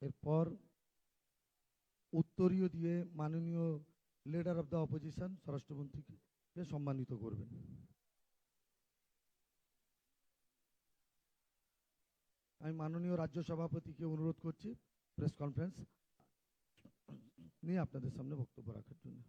এরপর উত্তরীয় দিয়ে মাননীয় লিডার অফ দ্য অপোজিশন স্বরাষ্ট্রমন্ত্রীকে সম্মানিত করবেন। আমি মাননীয় রাজ্য সভাপতিকে অনুরোধ করছি প্রেস কনফারেন্স নিয়ে আপনাদের সামনে বক্তব্য রাখার জন্য।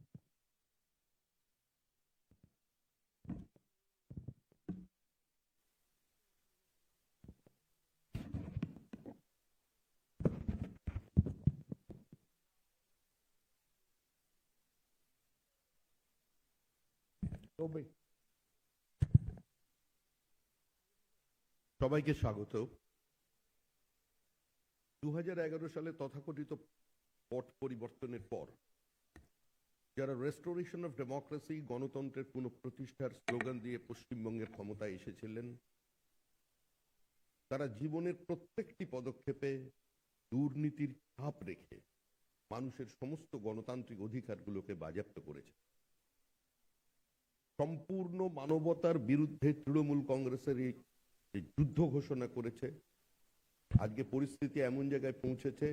সবাইকে স্বাগত। 2011 সালে তথাকথিত পট পরিবর্তনের পর যারা রেস্টোরেশন অফ ডেমোক্রেসি, গণতন্ত্রের পুনঃপ্রতিষ্ঠার স্লোগান দিয়ে পশ্চিমবঙ্গের ক্ষমতায় এসেছিলেন, তারা জীবনের প্রত্যেকটি পদক্ষেপে দুর্নীতির ছাপ রেখে মানুষের সমস্ত গণতান্ত্রিক অধিকারগুলোকে বাজেয়াপ্ত করেছে। সম্পূর্ণ মানবতার বিরুদ্ধে তৃণমূল কংগ্রেসের এই যুদ্ধ ঘোষণা করেছে। আজকে পরিস্থিতি এমন জায়গায় পৌঁছেছে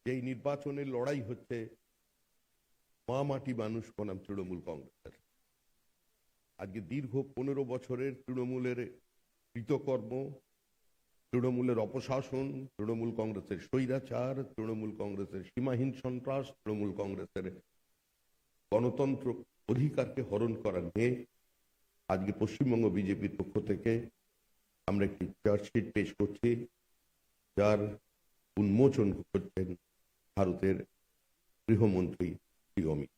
যে এই নির্বাচনের লড়াই হচ্ছে মা মাটি মানুষ বনাম তৃণমূল কংগ্রেসের। আজকে দীর্ঘ 15 বছরের তৃণমূলের কৃতকর্ম, তৃণমূলের অপশাসন, তৃণমূল কংগ্রেসের স্বৈরাচার, তৃণমূল কংগ্রেসের সীমাহীন সন্ত্রাস, তৃণমূল কংগ্রেসের গণতন্ত্র অধিকারকে হরণ করা নিয়ে আজকে পশ্চিমবঙ্গ বিজেপির পক্ষ থেকে আমরা একটি চার্জশিট পেশ করছি, যার উন্মোচন করছেন ভারতের গৃহমন্ত্রী শ্রী অমিত।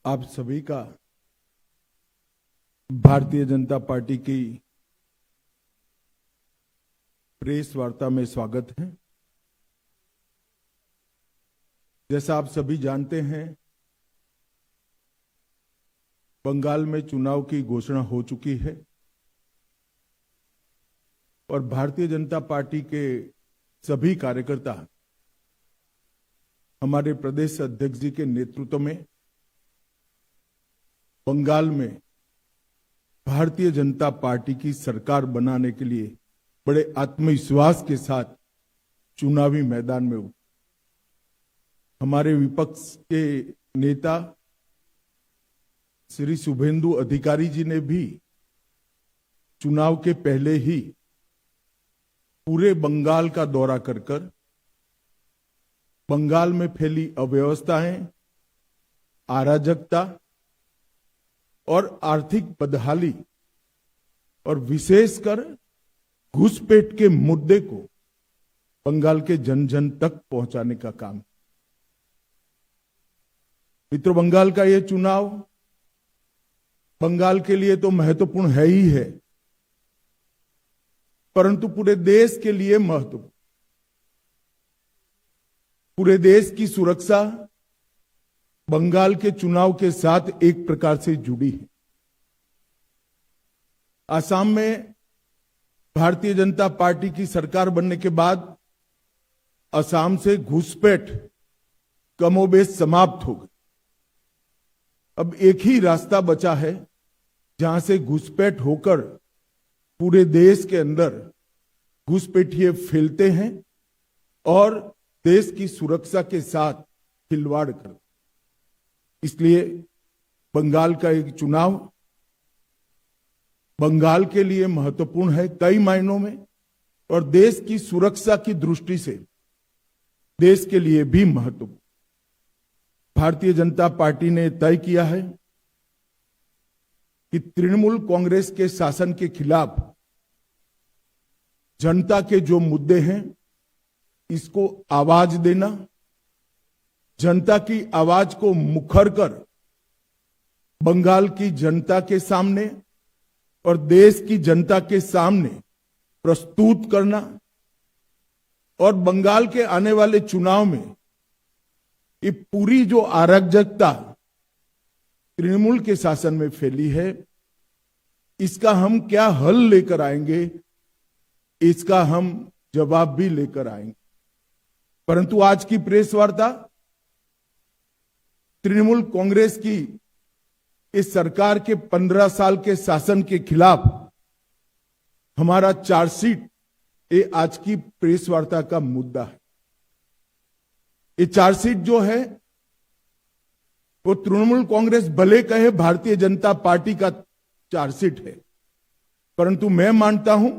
आप सभी का भारतीय जनता पार्टी की प्रेस वार्ता में स्वागत है। जैसा आप सभी जानते हैं, बंगाल में चुनाव की घोषणा हो चुकी है और भारतीय जनता पार्टी के सभी कार्यकर्ता हमारे प्रदेश अध्यक्ष जी के नेतृत्व में बंगाल में भारतीय जनता पार्टी की सरकार बनाने के लिए बड़े आत्मविश्वास के साथ चुनावी मैदान में उतरे। हमारे विपक्ष के नेता श्री शुभेंदु अधिकारी जी ने भी चुनाव के पहले ही पूरे बंगाल का दौरा कर बंगाल में फैली अव्यवस्थाएं, अराजकता और आर्थिक बदहाली और विशेषकर घुसपैठ के मुद्दे को बंगाल के जन जन तक पहुंचाने का काम। मित्रों, बंगाल का यह चुनाव बंगाल के लिए तो महत्वपूर्ण है ही है, परंतु पूरे देश के लिए महत्वपूर्ण। पूरे देश की सुरक्षा बंगाल के चुनाव के साथ एक प्रकार से जुड़ी है। असम में भारतीय जनता पार्टी की सरकार बनने के बाद असम से घुसपैठ कमोबेश समाप्त हो गई। अब एक ही रास्ता बचा है जहां से घुसपैठ होकर पूरे देश के अंदर घुसपैठिए फैलते हैं और देश की सुरक्षा के साथ खिलवाड़ करते। इसलिए बंगाल का एक चुनाव बंगाल के लिए महत्वपूर्ण है कई मायनों में, और देश की सुरक्षा की दृष्टि से देश के लिए भी महत्वपूर्ण। भारतीय जनता पार्टी ने तय किया है कि तृणमूल कांग्रेस के शासन के खिलाफ जनता के जो मुद्दे हैं इसको आवाज देना, जनता की आवाज को मुखर कर बंगाल की जनता के सामने और देश की जनता के सामने प्रस्तुत करना और बंगाल के आने वाले चुनाव में ये पूरी जो अराजकता तृणमूल के शासन में फैली है, इसका हम क्या हल लेकर आएंगे, इसका हम जवाब भी लेकर आएंगे। परंतु आज की प्रेस वार्ता तृणमूल कांग्रेस की इस सरकार के 15 साल के शासन के खिलाफ हमारा चार्जशीट, ये आज की प्रेस वार्ता का मुद्दा है। ये चार्जशीट जो है वो तृणमूल कांग्रेस भले कहे भारतीय जनता पार्टी का चार्जशीट है, परंतु मैं मानता हूं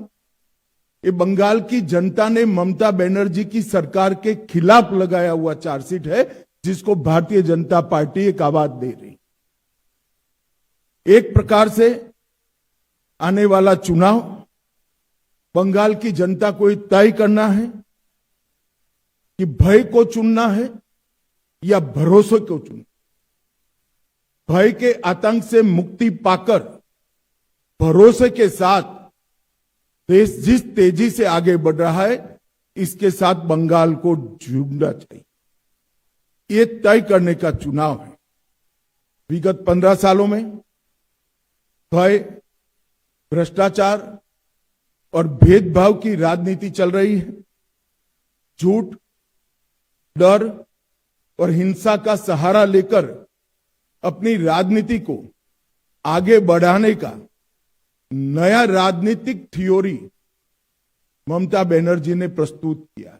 ये बंगाल की जनता ने ममता बनर्जी की सरकार के खिलाफ लगाया हुआ चार्जशीट है, जिसको भारतीय जनता पार्टी एक आवाज दे रही। एक प्रकार से आने वाला चुनाव बंगाल की जनता को तय करना है कि भय को चुनना है या भरोसे को चुनना। भय के आतंक से मुक्ति पाकर भरोसे के साथ देश जिस तेजी से आगे बढ़ रहा है, इसके साथ बंगाल को जुड़ना चाहिए। ये तय करने का चुनाव है। विगत 15 सालों में भय, भ्रष्टाचार और भेदभाव की राजनीति चल रही है। झूठ, डर और हिंसा का सहारा लेकर अपनी राजनीति को आगे बढ़ाने का नया राजनीतिक थ्योरी ममता बनर्जी ने प्रस्तुत किया।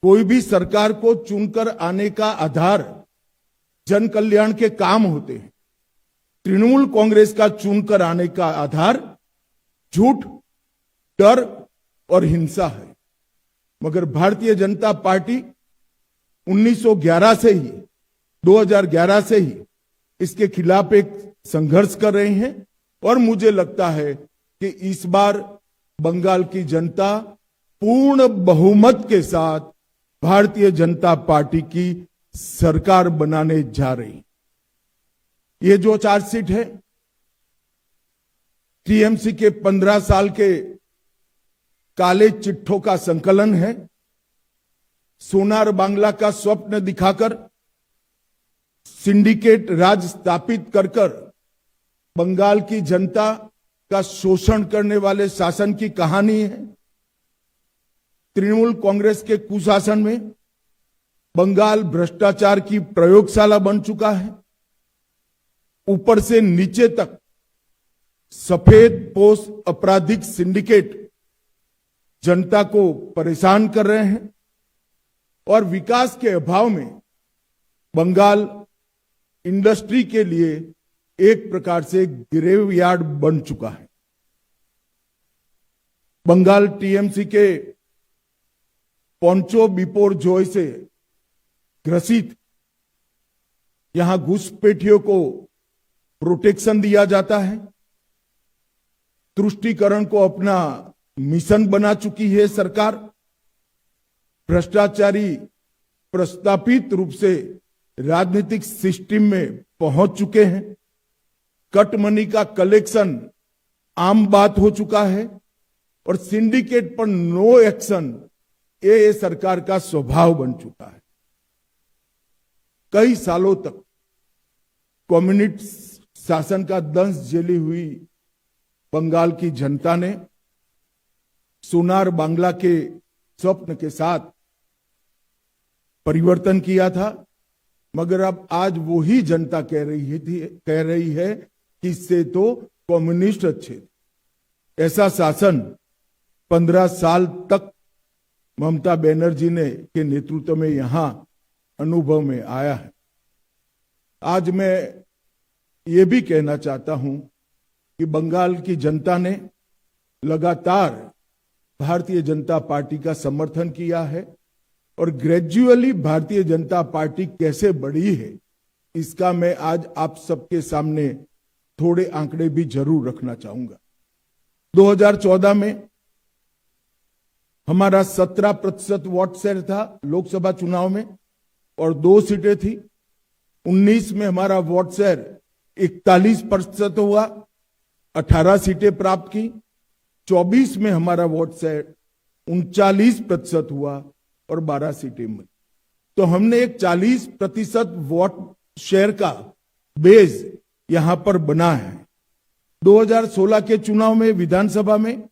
कोई भी सरकार को चुनकर आने का आधार जन कल्याण के काम होते हैं। तृणमूल कांग्रेस का चुनकर आने का आधार झूठ, डर और हिंसा है। मगर भारतीय जनता पार्टी 1911 से ही 2011 से ही इसके खिलाफ एक संघर्ष कर रहे हैं और मुझे लगता है कि इस बार बंगाल की जनता पूर्ण बहुमत के साथ भारतीय जनता पार्टी की सरकार बनाने जा रही। ये जो चार्जशीट है टीएमसी के 15 साल के काले चिट्ठों का संकलन है। सोनार बांग्ला का स्वप्न दिखाकर सिंडिकेट राज स्थापित कर बंगाल की जनता का शोषण करने वाले शासन की कहानी है। तृणमूल कांग्रेस के कुशासन में बंगाल भ्रष्टाचार की प्रयोगशाला बन चुका है। ऊपर से नीचे तक सफेद पोश आपराधिक सिंडिकेट जनता को परेशान कर रहे हैं और विकास के अभाव में बंगाल इंडस्ट्री के लिए एक प्रकार से ग्रेवयार्ड बन चुका है। बंगाल टीएमसी के पोंचो बिपोर जॉय से ग्रसित यहां घुसपैठियों को प्रोटेक्शन दिया जाता है। तुष्टीकरण को अपना मिशन बना चुकी है सरकार। भ्रष्टाचारी प्रस्तापित रूप से राजनीतिक सिस्टम में पहुंच चुके हैं। कट मनी का कलेक्शन आम बात हो चुका है और सिंडिकेट पर नो एक्शन ये सरकार का स्वभाव बन चुका है। कई सालों तक कम्युनिस्ट शासन का दंश झेली हुई बंगाल की जनता ने सोनार बांग्ला के स्वप्न के साथ परिवर्तन किया था, मगर अब आज वही जनता कह रही है कि इससे तो कम्युनिस्ट अच्छे थे। ऐसा शासन 15 साल तक ममता बनर्जी ने के नेतृत्व में यहां अनुभव में आया है। आज मैं ये भी कहना चाहता हूं कि बंगाल की जनता ने लगातार भारतीय जनता पार्टी का समर्थन किया है और ग्रेजुअली भारतीय जनता पार्टी कैसे बढ़ी है, इसका मैं आज आप सबके सामने थोड़े आंकड़े भी जरूर रखना चाहूंगा। 2014 में हमारा 17% वोट शेयर था लोकसभा चुनाव में और 2 सीटें थी। 19 में हमारा वोट शेयर 41% हुआ, 18 सीटें प्राप्त की। 24 में हमारा वोट शेयर 39% हुआ और 12 सीटें मिली। तो हमने एक 40% वोट शेयर का बेस यहां पर बना है। 2016 के चुनाव में विधानसभा में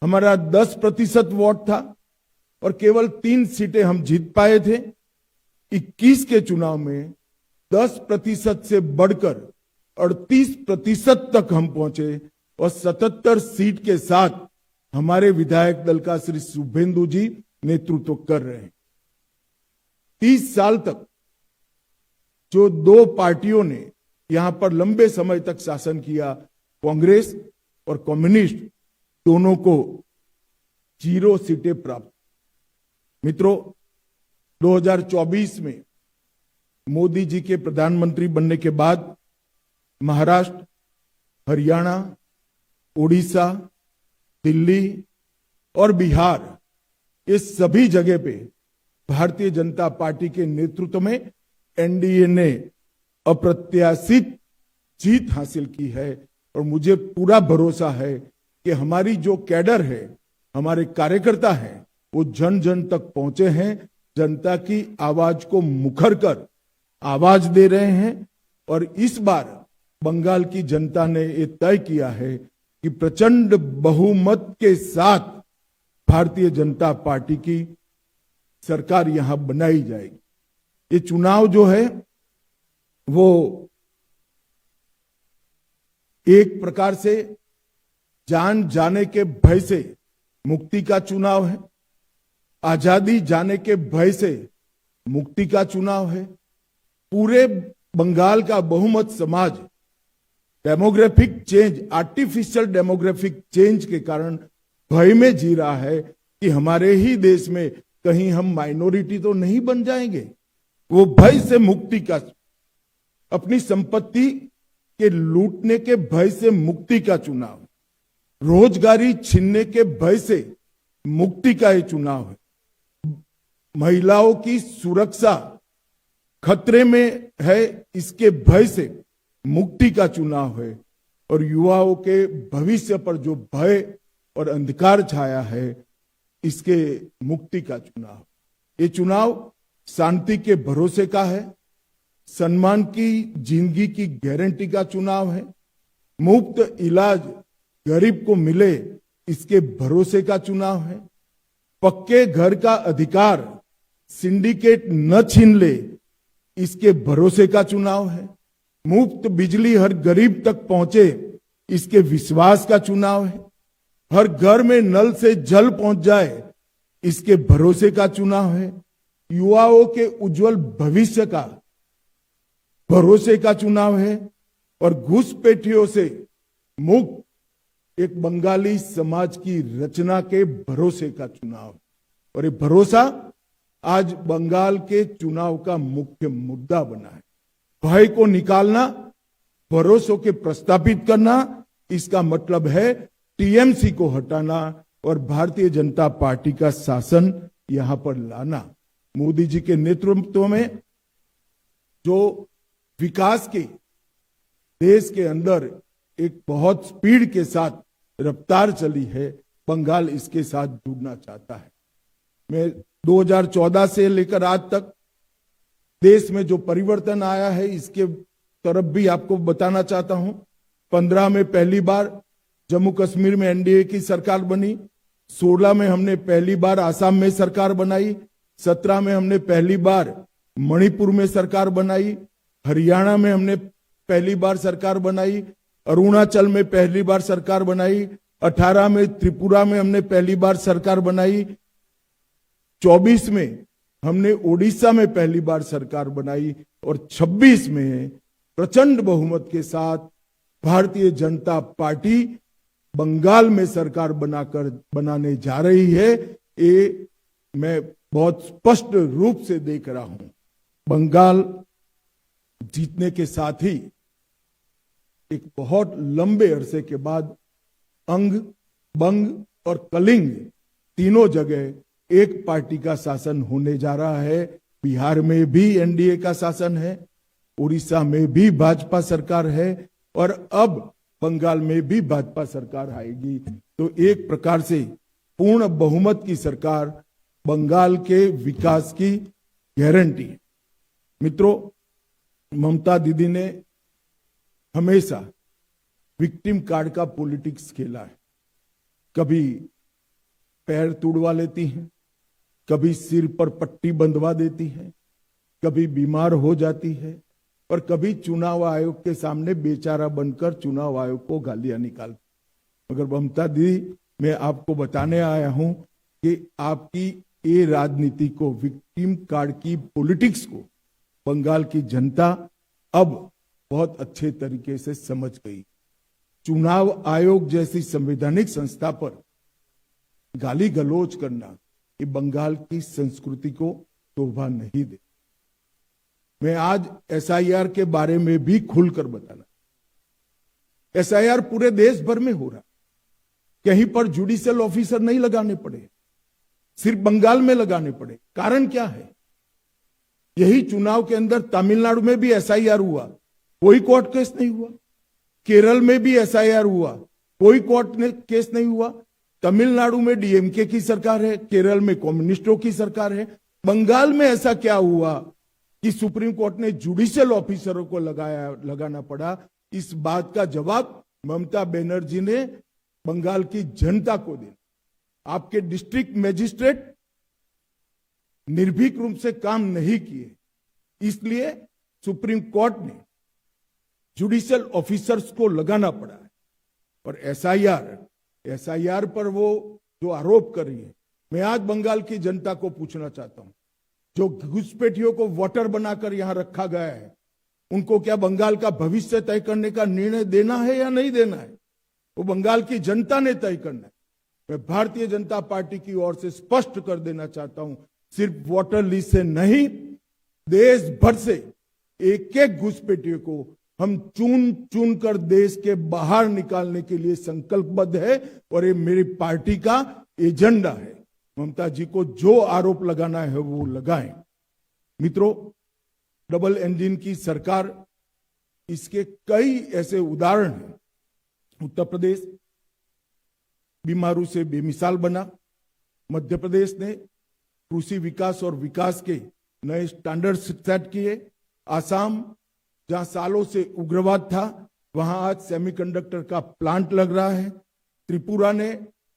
हमारा 10% वोट था और केवल 3 सीटें हम जीत पाए थे। 21 के चुनाव में 10% से बढ़कर 38% तक हम पहुंचे और 77 सीट के साथ हमारे विधायक दल का श्री शुभेंदु जी नेतृत्व कर रहे हैं। 30 साल तक जो 2 पार्टियों ने यहां पर लंबे समय तक शासन किया, कांग्रेस और कम्युनिस्ट, दोनों को 0 सीटें प्राप्त। मित्रों, 2024 में मोदी जी के प्रधानमंत्री बनने के बाद महाराष्ट्र, हरियाणा, उड़ीसा, दिल्ली और बिहार, ये सभी जगह पे भारतीय जनता पार्टी के नेतृत्व में एनडीए ने अप्रत्याशित जीत हासिल की है और मुझे पूरा भरोसा है कि हमारी जो कैडर है, हमारे कार्यकर्ता हैं, वो जन जन तक पहुंचे हैं, जनता की आवाज को मुखर कर आवाज दे रहे हैं। और इस बार बंगाल की जनता ने ये तय किया है कि प्रचंड बहुमत के साथ भारतीय जनता पार्टी की सरकार यहां बनाई जाएगी। ये चुनाव जो है वो एक प्रकार से जान जाने के भय से मुक्ति का चुनाव है, आजादी जाने के भय से मुक्ति का चुनाव है। पूरे बंगाल का बहुमत समाज demographic change, artificial demographic change के कारण भय में जी रहा है कि हमारे ही देश में कहीं हम माइनॉरिटी तो नहीं बन जाएंगे। वो भय से मुक्ति का, अपनी संपत्ति के लूटने के भय से मुक्ति का चुनाव, रोजगारी छीनने के भय से मुक्ति का ये चुनाव है। महिलाओं की सुरक्षा खतरे में है, इसके भय से मुक्ति का चुनाव है। और युवाओं के भविष्य पर जो भय और अंधकार छाया है, इसके मुक्ति का चुनाव। ये चुनाव शांति के भरोसे का है, सम्मान की जिंदगी की गारंटी का चुनाव है, मुफ्त इलाज गरीब को मिले इसके भरोसे का चुनाव है, पक्के घर का अधिकार सिंडिकेट न छीन ले इसके भरोसे का चुनाव है, मुफ्त बिजली हर गरीब तक पहुंचे इसके विश्वास का चुनाव है, हर घर में नल से जल पहुंच जाए इसके भरोसे का चुनाव है, युवाओं के उज्जवल भविष्य का भरोसे का चुनाव है और घुसपैठियों से मुक्त एक बंगाली समाज की रचना के भरोसे का चुनाव। और ये भरोसा आज बंगाल के चुनाव का मुख्य मुद्दा बना है। भय को निकालना, भरोसों के प्रस्तापित करना, इसका मतलब है टीएमसी को हटाना और भारतीय जनता पार्टी का शासन यहां पर लाना। मोदी जी के नेतृत्व में जो विकास की देश के अंदर एक बहुत स्पीड के साथ रफ्तार चली है, बंगाल इसके साथ जुड़ना चाहता है। मैं 2014 से लेकर आज तक देश में जो परिवर्तन आया है इसके तरफ भी आपको बताना चाहता हूं। 15 में पहली बार जम्मू कश्मीर में एनडीए की सरकार बनी, 16 में हमने पहली बार आसाम में सरकार बनाई, 17 में हमने पहली बार मणिपुर में सरकार बनाई, हरियाणा में हमने पहली बार सरकार बनाई, अरुणाचल में पहली बार सरकार बनाई, 18 में त्रिपुरा में हमने पहली बार सरकार बनाई, 24 में हमने ओडिशा में पहली बार सरकार बनाई और 26 में प्रचंड बहुमत के साथ भारतीय जनता पार्टी बंगाल में सरकार बनाने जा रही है। ये मैं बहुत स्पष्ट रूप से देख रहा हूं। बंगाल जीतने के साथ ही एक बहुत लंबे अरसे के बाद अंग, बंग और कलिंग तीनों जगह एक पार्टी का शासन होने जा रहा है। बिहार में भी एनडीए का शासन है, उड़ीसा में भी भाजपा सरकार है और अब बंगाल में भी भाजपा सरकार आएगी। तो एक प्रकार से पूर्ण बहुमत की सरकार बंगाल के विकास की गारंटी है। मित्रों, ममता दीदी ने हमेशा विक्टिम कार्ड का पॉलिटिक्स खेला है। कभी पैर तुड़वा लेती हैं, कभी सिर पर पट्टी बंधवा देती है, कभी बीमार हो जाती है और कभी चुनाव आयोग के सामने बेचारा बनकर चुनाव आयोग को गालियां निकालती। मगर ममता दीदी, मैं आपको बताने आया हूं कि आपकी ये राजनीति को, विक्टिम कार्ड की पॉलिटिक्स को बंगाल की जनता अब बहुत अच्छे तरीके से समझ गई। चुनाव आयोग जैसी संवैधानिक संस्था पर गाली गलौज करना ये बंगाल की संस्कृति को शोभा नहीं दे। मैं आज एसआईआर के बारे में भी खुलकर बताना। एसआईआर पूरे देश भर में हो रहा, कहीं पर जुडिशियल ऑफिसर नहीं लगाने पड़े, सिर्फ बंगाल में लगाने पड़े। कारण क्या है? यही चुनाव के अंदर तमिलनाडु में भी एसआईआर हुआ, कोई कोर्ट केस नहीं हुआ। केरल में भी एसआईआर हुआ, कोई कोर्ट केस नहीं हुआ। तमिलनाडु में डीएमके की सरकार है, केरल में कम्युनिस्टों की सरकार है। बंगाल में ऐसा क्या हुआ कि सुप्रीम कोर्ट ने जुडिशियल ऑफिसरों को लगाना पड़ा? इस बात का जवाब ममता बनर्जी ने बंगाल की जनता को दिया। आपके डिस्ट्रिक्ट मजिस्ट्रेट निर्भीक रूप से काम नहीं किए, इसलिए सुप्रीम कोर्ट ने जुडिशियल ऑफिसर्स को लगाना पड़ा है। और एसआईआर पर वो जो आरोप कर रही है, मैं आज बंगाल की जनता को पूछना चाहता हूं, जो घुसपैठियों को वोटर बनाकर यहां रखा गया है, उनको क्या बंगाल का भविष्य तय करने का निर्णय देना है या नहीं देना है? वो बंगाल की जनता ने तय करना है। मैं भारतीय जनता पार्टी की ओर से स्पष्ट कर देना चाहता हूं, सिर्फ वोटर लिस्ट से नहीं, देश भर से एक एक घुसपैठियों को हम चुन चुन कर देश के बाहर निकालने के लिए संकल्पबद्ध है और ये मेरी पार्टी का एजेंडा है। ममता जी को जो आरोप लगाना है वो लगाएं। मित्रों, डबल इंजन की सरकार, इसके कई ऐसे उदाहरण हैं। उत्तर प्रदेश बीमारू से बेमिसाल बना। मध्य प्रदेश ने कृषि विकास और विकास के नए स्टैंडर्ड सेट किए। आसाम, जहां सालों से उग्रवाद था, वहां आज सेमीकंडक्टर का प्लांट लग रहा है। त्रिपुरा ने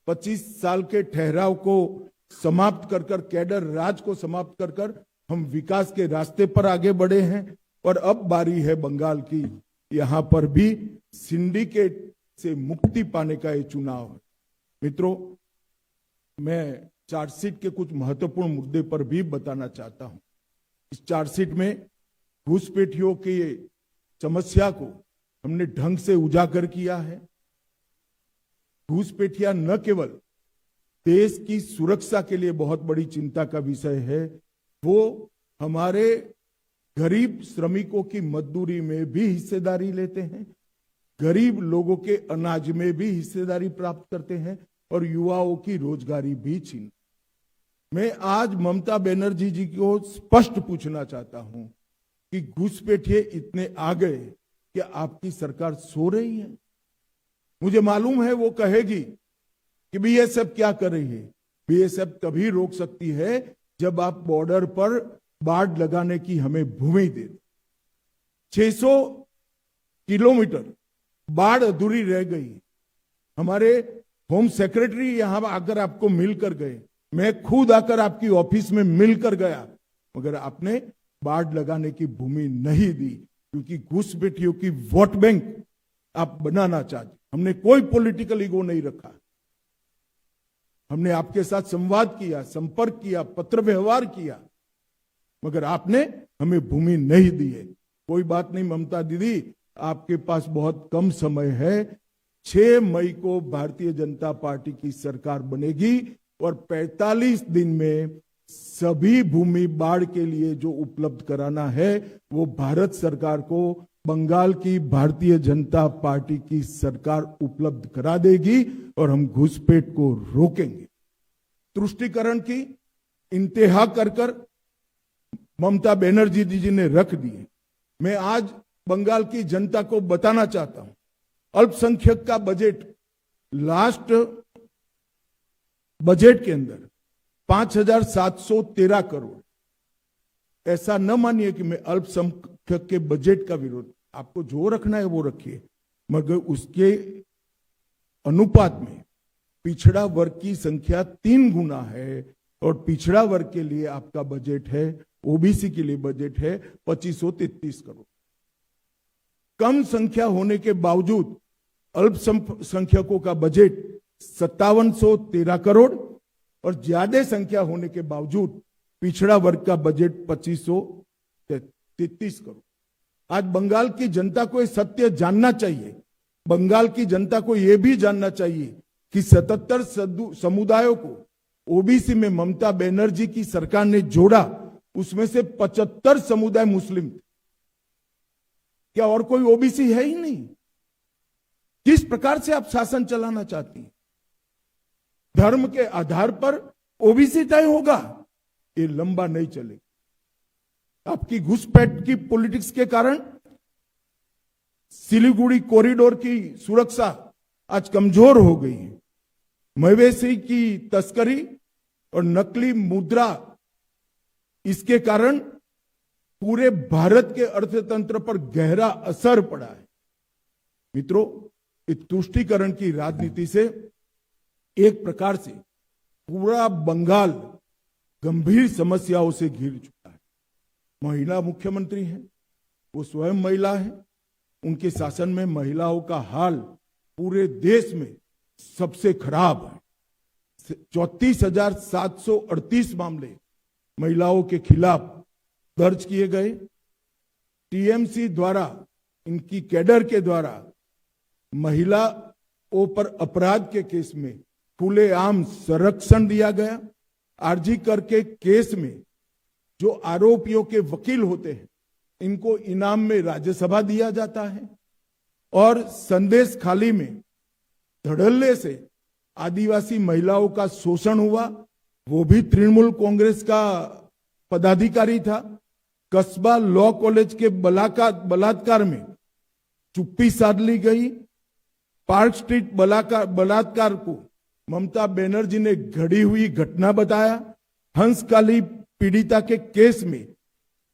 25 साल के ठहराव को समाप्त कर कर, कैडर राज को समाप्त कर कर हम विकास के रास्ते पर आगे बढ़े हैं। और अब बारी है बंगाल की, यहां पर भी सिंडिकेट से मुक्ति पाने का ये चुनाव है। मित्रों, मैं चार्जशीट के कुछ महत्वपूर्ण मुद्दे पर भी बताना चाहता हूं। इस चार्जशीट में घुसपैठियों की समस्या को हमने ढंग से उजागर किया है। घुसपैठिया न केवल देश की सुरक्षा के लिए बहुत बड़ी चिंता का विषय है, वो हमारे गरीब श्रमिकों की मजदूरी में भी हिस्सेदारी लेते हैं, गरीब लोगों के अनाज में भी हिस्सेदारी प्राप्त करते हैं और युवाओं की रोजगारी भी छीन। मैं आज ममता बनर्जी जी को स्पष्ट पूछना चाहता हूं कि घुसपैठिए इतने आ गए कि आपकी सरकार सो रही है? मुझे मालूम है वो कहेगी कि बीएसएफ क्या कर रही है। बीएसएफ तभी रोक सकती है जब आप बॉर्डर पर बाड़ लगाने की हमें भूमि दे। 600 किलोमीटर बाढ़ अधूरी रह गई। हमारे होम सेक्रेटरी यहां आकर आपको मिलकर गए, मैं खुद आकर आपकी ऑफिस में मिलकर गया, मगर आपने बाढ़ लगाने की भूमि नहीं दी, क्योंकि घुसपैठियों की वोट बैंक आप बनाना चाहते। हमने कोई पॉलिटिकल ईगो नहीं रखा। हमने आपके साथ संवाद किया, संपर्क किया, पत्र व्यवहार किया, मगर आपने हमें भूमि नहीं दी है। कोई बात नहीं ममता दीदी, आपके पास बहुत कम समय है। 6 मई को भारतीय जनता पार्टी की सरकार बनेगी और 45 दिन में सभी भूमि बाढ़ के लिए जो उपलब्ध कराना है वो भारत सरकार को बंगाल की भारतीय जनता पार्टी की सरकार उपलब्ध करा देगी और हम घुसपैठ को रोकेंगे। तुष्टीकरण की इंतहा कर ममता बनर्जी जी ने रख दिए। मैं आज बंगाल की जनता को बताना चाहता हूं, अल्पसंख्यक का बजट लास्ट बजट के अंदर 5,713 करोड़। ऐसा न मानिए कि मैं अल्पसंख्यक के बजट का विरोध, आपको जो रखना है वो रखिए, मगर उसके अनुपात में पिछड़ा वर्ग की संख्या 3 गुना है और पिछड़ा वर्ग के लिए आपका बजट है, ओबीसी के लिए बजट है 2533 करोड़। कम संख्या होने के बावजूद अल्पसंख्यकों का बजट 5713 करोड़ और ज्यादा संख्या होने के बावजूद पिछड़ा वर्ग का बजट 2533 करोड़। आज बंगाल की जनता को यह सत्य जानना चाहिए, बंगाल की जनता को यह भी जानना चाहिए कि 77 समुदायों को ओबीसी में ममता बनर्जी की सरकार ने जोड़ा, उसमें से 75 समुदाय मुस्लिम थे। क्या और कोई ओबीसी है ही नहीं? किस प्रकार से आप शासन चलाना चाहती हैं? धर्म के आधार पर ओबीसी तय होगा, ये लंबा नहीं चलेगा। आपकी घुसपैठ की पॉलिटिक्स के कारण सिलीगुड़ी कॉरिडोर की सुरक्षा आज कमजोर हो गई है। मवेशी की तस्करी और नकली मुद्रा, इसके कारण पूरे भारत के अर्थतंत्र पर गहरा असर पड़ा है। मित्रों, इस तुष्टीकरण की राजनीति से एक प्रकार से पूरा बंगाल गंभीर समस्याओं से घिर चुका है। महिला मुख्यमंत्री हैं, वो स्वयं महिला है, उनके शासन में महिलाओं का हाल पूरे देश में सबसे खराब है। 34,738 मामले महिलाओं के खिलाफ दर्ज किए गए। टीएमसी द्वारा, इनकी कैडर के द्वारा महिलाओं पर अपराध के केस में खुलेआम संरक्षण दिया गया। आरजी कर के केस में जो आरोपियों के वकील होते हैं, इनको इनाम में राज्यसभा दिया जाता है। और संदेश खाली में धड़ल्ले से आदिवासी महिलाओं का शोषण हुआ, वो भी तृणमूल कांग्रेस का पदाधिकारी था। कस्बा लॉ कॉलेज के बलात्कार में चुप्पी साध ली गई। पार्क स्ट्रीट बलात्कार को ममता बनर्जी ने घड़ी हुई घटना बताया। हंसकाली पीड़िता के केस में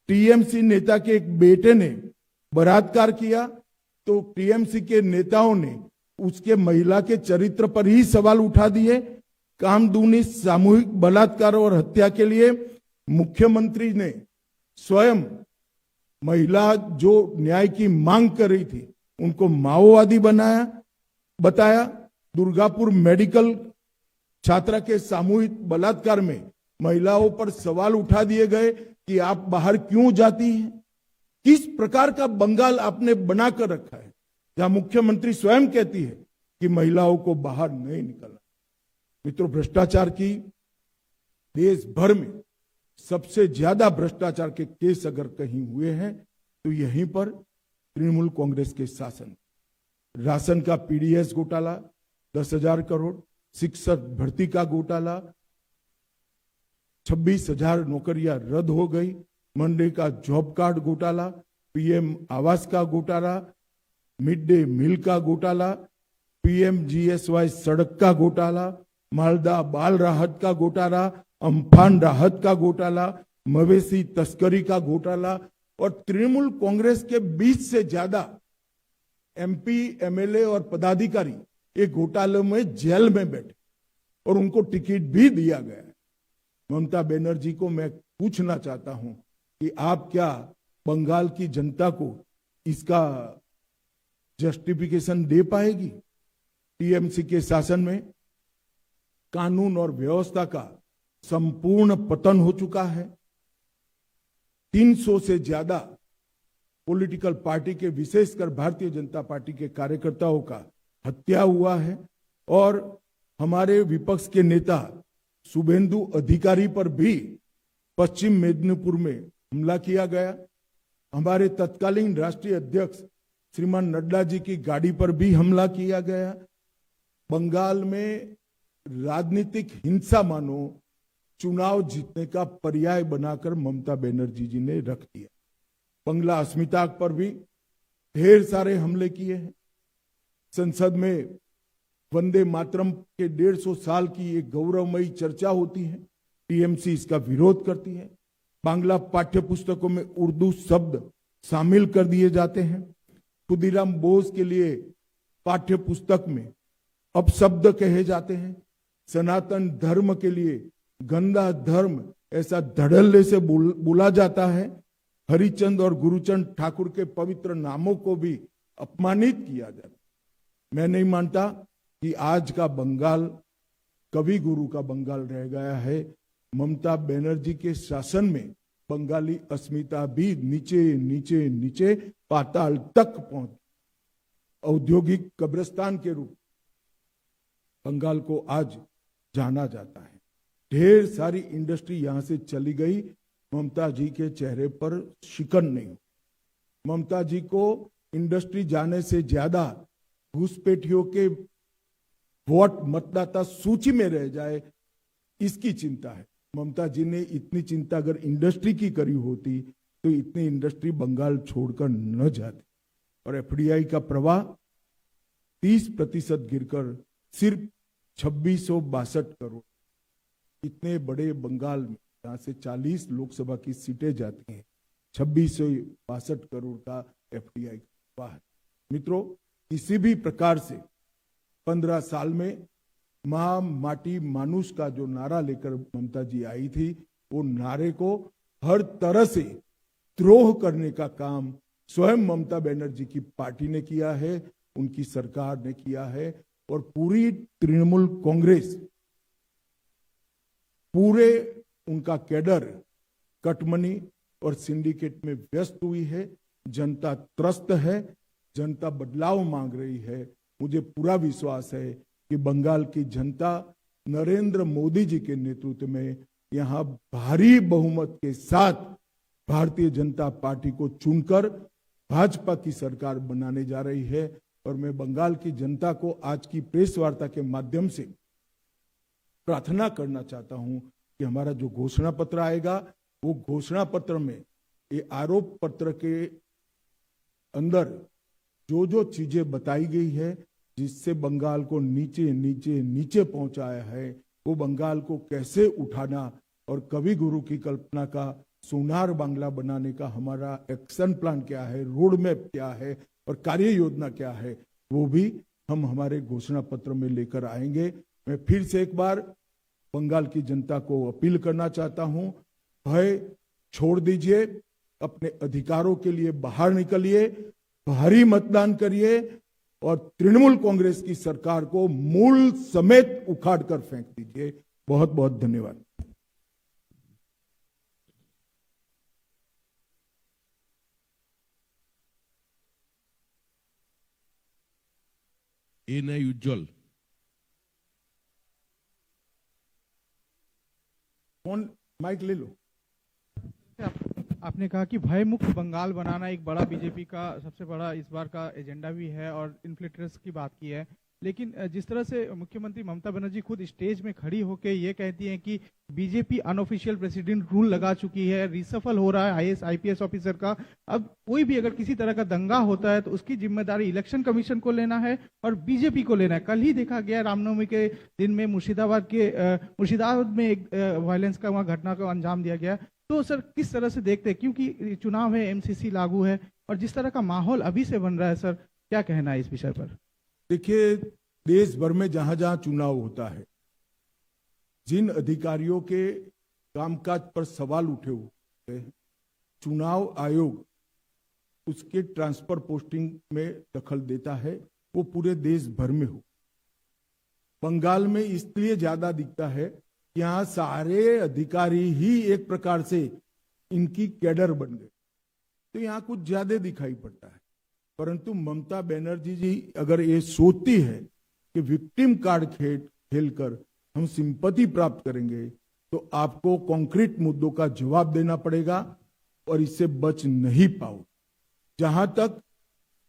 टीएमसी नेता के एक बेटे ने बलात्कार किया, तो टीएमसी के नेताओं ने उसके महिला के चरित्र पर ही सवाल उठा दिए। कामदूनी सामूहिक बलात्कार और हत्या के लिए मुख्यमंत्री ने स्वयं महिला जो न्याय की मांग कर रही थी, उनको माओवादी बताया। दुर्गापुर मेडिकल छात्रा के सामूहिक बलात्कार में महिलाओं पर सवाल उठा दिए गए कि आप बाहर क्यों जाती हैं। किस प्रकार का बंगाल आपने बनाकर रखा है, जहां मुख्यमंत्री स्वयं कहती है कि महिलाओं को बाहर नहीं निकलना। मित्रों, भ्रष्टाचार की देश भर में सबसे ज्यादा भ्रष्टाचार के केस अगर कहीं हुए हैं तो यहीं पर तृणमूल कांग्रेस के शासन। राशन का पीडीएस घोटाला 10,000 करोड़, शिक्षक भर्ती का घोटाला, 26,000 नौकरियां रद्द हो गई, मंडे का जॉब कार्ड घोटाला, पीएम आवास का घोटाला, मिड डे मील का घोटाला, पीएमजीएसवाई सड़क का घोटाला, मालदा बाल राहत का घोटाला, अम्फान राहत का घोटाला, मवेशी तस्करी का घोटाला और तृणमूल कांग्रेस के 20 से ज्यादा एमपी, एमएलए और पदाधिकारी एक घोटाले में जेल में बैठे और उनको टिकट भी दिया गया है। ममता बनर्जी को मैं पूछना चाहता हूं कि आप क्या बंगाल की जनता को इसका जस्टिफिकेशन दे पाएगी? टीएमसी के शासन में कानून और व्यवस्था का संपूर्ण पतन हो चुका है। 300 से ज्यादा पॉलिटिकल पार्टी के, विशेषकर भारतीय जनता पार्टी के कार्यकर्ताओं का हत्या हुआ है और हमारे विपक्ष के नेता शुभेंदु अधिकारी पर भी पश्चिम मेदिनीपुर में हमला किया गया। हमारे तत्कालीन राष्ट्रीय अध्यक्ष श्रीमान नड्डा जी की गाड़ी पर भी हमला किया गया। बंगाल में राजनीतिक हिंसा मानो चुनाव जीतने का पर्याय बनाकर ममता बनर्जी जी ने रख दिया। बंगला अस्मिता पर भी ढेर सारे हमले किए हैं। संसद में वंदे मातरम के 150 साल की एक गौरवमयी चर्चा होती है, टीएमसी इसका विरोध करती है। बांग्ला पाठ्य पुस्तकों में उर्दू शब्द शामिल कर दिए जाते हैं। खुदीराम बोस के लिए पाठ्य पुस्तक में अपशब्द कहे जाते हैं। सनातन धर्म के लिए गंदा धर्म ऐसा धड़ल्ले से बोला जाता है। हरिचंद और गुरुचंद ठाकुर के पवित्र नामों को भी अपमानित किया जाता है। मैं नहीं मानता कि आज का बंगाल कवि गुरु का बंगाल रह गया है। ममता बनर्जी के शासन में बंगाली अस्मिता भी नीचे नीचे नीचे पाताल तक पहुंच, औद्योगिक कब्रिस्तान के रूप बंगाल को आज जाना जाता है। ढेर सारी इंडस्ट्री यहां से चली गई। ममता जी के चेहरे पर शिकन नहीं। ममता जी को इंडस्ट्री जाने से ज्यादा घुसपैठियों के वोट मतदाता सूची में रह जाए, इसकी चिंता है। ममता जी ने इतनी चिंता अगर इंडस्ट्री की करी होती तो इतनी इंडस्ट्री बंगाल छोड़कर न जाती। और एफडीआई का प्रवाह 30% गिरकर सिर्फ 2662 करोड़। इतने बड़े बंगाल में जहां से 40 लोकसभा की सीटें जाती हैं, 2662 करोड़ का एफडीआई का प्रवाह है। मित्रों, किसी भी प्रकार से 15 साल में मां माटी मानुष का जो नारा लेकर ममता जी आई थी, वो नारे को हर तरह से द्रोह करने का काम स्वयं ममता बनर्जी की पार्टी ने किया है, उनकी सरकार ने किया है। और पूरी तृणमूल कांग्रेस, पूरे उनका कैडर कटमनी और सिंडिकेट में व्यस्त हुई है। जनता त्रस्त है, जनता बदलाव मांग रही है। मुझे पूरा विश्वास है कि बंगाल की जनता नरेंद्र मोदी जी के नेतृत्व में यहां भारी बहुमत के साथ भारतीय जनता पार्टी को चुनकर भाजपा की सरकार बनाने जा रही है। और मैं बंगाल की जनता को आज की प्रेस वार्ता के माध्यम से प्रार्थना करना चाहता हूं कि हमारा जो घोषणा पत्र आएगा, वो घोषणा पत्र में ये आरोप पत्र के अंदर जो जो चीजें बताई गई है, जिससे बंगाल को नीचे नीचे नीचे पहुंचाया है, वो बंगाल को कैसे उठाना और कवि गुरु की कल्पना का सोनार बांग्ला बनाने का हमारा एक्शन प्लान क्या है, रोड मैप क्या है और कार्य योजना क्या है, वो भी हम हमारे घोषणा पत्र में लेकर आएंगे। मैं फिर से एक बार बंगाल की जनता को अपील करना चाहता हूं, भय छोड़ दीजिए, अपने अधिकारों के लिए बाहर निकलिए, भारी मतदान करिए और तृणमूल कांग्रेस की सरकार को मूल समेत उखाड़ कर फेंक दीजिए। बहुत बहुत धन्यवाद। एनआई उज्जवल। फोन माइक ले लो। आपने कहा कि भय मुक्त बंगाल बनाना एक बड़ा बीजेपी का सबसे बड़ा इस बार का एजेंडा भी है और इन्फ्लेटर्स की बात की है। लेकिन जिस तरह से मुख्यमंत्री ममता बनर्जी खुद स्टेज में खड़ी होकर ये कहती हैं कि बीजेपी अनऑफिशियल प्रेसिडेंट रूल लगा चुकी है, रिसफल हो रहा है आईएएस आईपीएस ऑफिसर का, अब कोई भी अगर किसी तरह का दंगा होता है तो उसकी जिम्मेदारी इलेक्शन कमीशन को लेना है और बीजेपी को लेना है। कल ही देखा गया रामनवमी के दिन में मुर्शिदाबाद में एक वायलेंस का वहां घटना को अंजाम दिया गया। तो सर किस तरह से देखते हैं, क्योंकि चुनाव है, एमसीसी लागू है और जिस तरह का माहौल अभी से बन रहा है, सर क्या कहना है इस विषय पर? देखिए, देश भर में जहां जहां चुनाव होता है, जिन अधिकारियों के कामकाज पर सवाल उठे हुए हैं, चुनाव आयोग उसके ट्रांसफर पोस्टिंग में दखल देता है, वो पूरे देश भर में हो। बंगाल में इसलिए ज्यादा दिखता है, यहां सारे अधिकारी ही एक प्रकार से इनकी कैडर बन गए, तो यहां कुछ ज्यादा दिखाई पड़ता है। परंतु ममता बनर्जी जी अगर ये सोचती है कि विक्टिम कार्ड खेलकर हम सिंपैथी प्राप्त करेंगे, तो आपको कॉन्क्रीट मुद्दों का जवाब देना पड़ेगा और इससे बच नहीं पाओ। जहां तक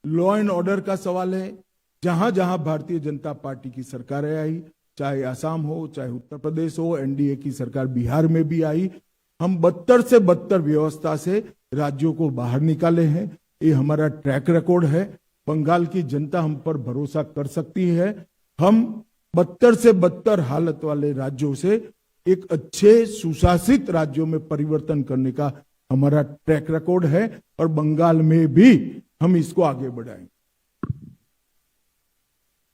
लॉ एंड ऑर्डर का सवाल है, जहां जहां भारतीय जनता पार्टी की सरकारें आई, चाहे असम हो, चाहे उत्तर प्रदेश हो, एनडीए की सरकार बिहार में भी आई, हम बदतर से बदतर व्यवस्था से राज्यों को बाहर निकाले हैं। ये हमारा ट्रैक रिकॉर्ड है। बंगाल की जनता हम पर भरोसा कर सकती है। हम बदतर से बदतर हालत वाले राज्यों से एक अच्छे सुशासित राज्यों में परिवर्तन करने का हमारा ट्रैक रिकॉर्ड है और बंगाल में भी हम इसको आगे बढ़ाएंगे।